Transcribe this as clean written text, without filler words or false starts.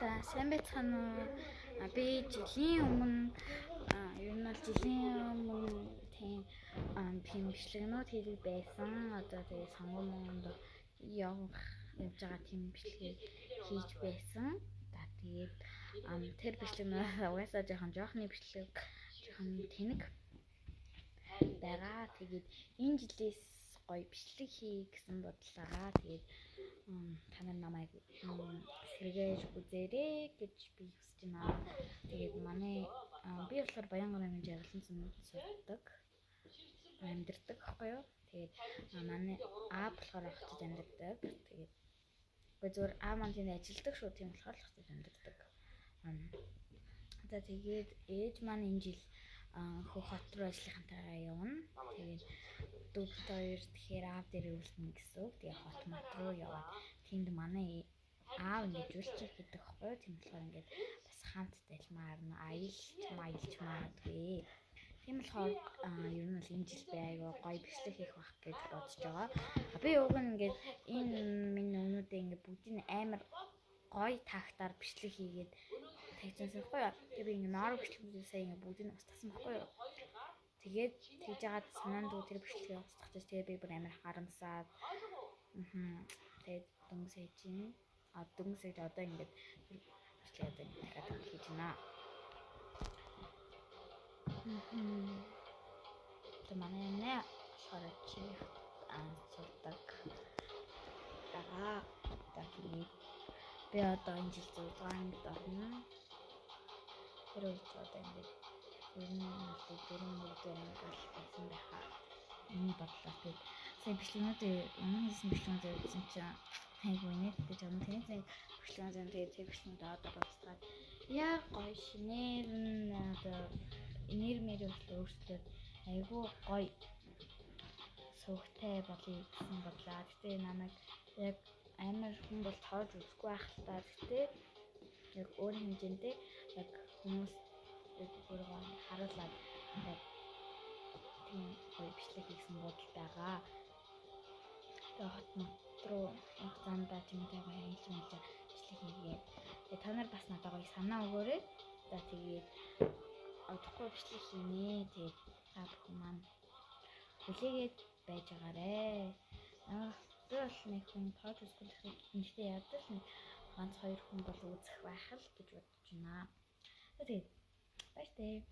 За сайн байцгаана уу? Би жилийн өмнө ер нь бол жилийн өмнө тийм бичлэгнүүд хийдэг байсан. Одоо тэгээ сонгомонд явж байгаа тийм бичлэгийг хийж байсан. За тэгээд тэр бичлэгнүүд угаасаа жоохны бичлэг жоохон тэнэг байгаа. Тэгээд энэ жилээс гоё бичлэг хий гэсэн бодлоо. Тэгээд та нар намайг сэргээж үзээрэй гэж би хүсэж байна. Тэгээд манай би болохоор Баянгарын жаргалан сумд сурдаг, амьдардаг байхгүй юу? Тэгээд манай болохоор хотод амьдардаг. Тэгээд зүгээр маань тэнд ажилладаг шүү. Тийм болохоор хотод амьдардаг. За тэгээд ээж маань энэ жил хөх хот руу ажлынхантайгаа явна. Тэгээд дүүбт хоёр тэгэхээр аав дээр өвлөнө гэсэн үг. Тэгээд хот мот руу яваад тэнд манай аав ингэж үлчих гэдэг байхгүй юу? Тийм болохоор ингээд бас хамт дайлмаар аялж маадгүй. Тийм болохоор ер нь бол энэ жил би айгаа гоё бичлэг хийх байх гэж бодож байгаа. Би уг нь ингээд энэ миний өмнөдөө ингээд бүгдийн амар гоё тактаар бичлэг хийгээд тавьчихсан байхгүй юу? Тэгээ би ингээд ноор бичлэгүүдээ сайн ингээд бүгдийг устгасан байхгүй юу? Тэгээд тэгж яагаад санаанд тэр бичлэгийг устгах тэгээ би бүр амар харамсаад тэгээд дөнгөсөж чинь дөнгөсөж одоо ингээд тэр бичлэгийг одоо ингээд дахиад хийж байна. Тэр манай нэ шарачи сурдаг байгаа. Тэгээд би одоо энэ жил 6 ангид орно. Тэр үед одоо ингээд дөрөв болсон байхаа миний бодлоо. Тэгээд сайн бичлэгнүүдээ хийсэн бичлэгнүүдээ үзсэн чинь хайгуу нэ гэж юм тийм бичлэгнүүд тэгээд тэр бичлэгнүүд одоо боцгаад яа гоё шинээр одоо нэр өөрчлөлтөд айгуу гоё сувгтай болъё гэсэн бодлоо. Гэтэ намайг яг амар хүн бол тоож үзэхгүй байх л та. Гэтэ яг өөр хэмжээндээ яг хүмүүс өөрийгөө харуулад яг тийм гоё бичлэг хийсэн бодол байгаа. Тэгээд хот мот руу замдаа тэмтэйгээ хэлж бичлэг хийгээд та нар бас надад гоё санаа өгөөрэй. За тэгээд одохгүй бичлэг хийнэ. Тэгээд та бүхэн маань хүлээгээд байж байгаарэ. Би бол нэг хүн тоож үзэхгүй л гэхдээ ядаж нэг ганц хоёр хүн бол үзэх байх л гэж бодож байна. Тэгээд баяртай.